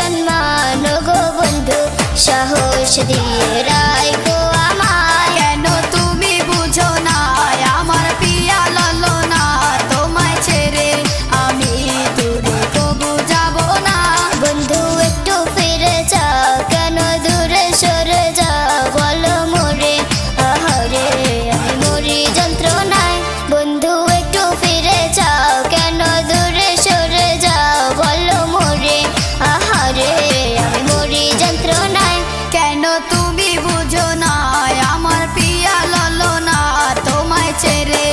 সম্মান গো বন্ধু সাহস দিয়ে রাখো আমায়। কেন তুমি বুঝো না আমার পিয়া লালনা, তোমায় ছেড়ে আমি দূরে কবু যাব না। বন্ধু একটু ফিরে যাও, কেন দূরে সরে যাও বলো মোরে, আহারে আমি মরি যন্ত্রণায়। বন্ধু একটু ফিরে যাও, কেন দূরে সরে যাও বলো মোরে, আহারে আমি মরি যন্ত্রণায়। কেন তুমি বুঝো না আমার পিয়া লালনা, তোমায় ছেড়ে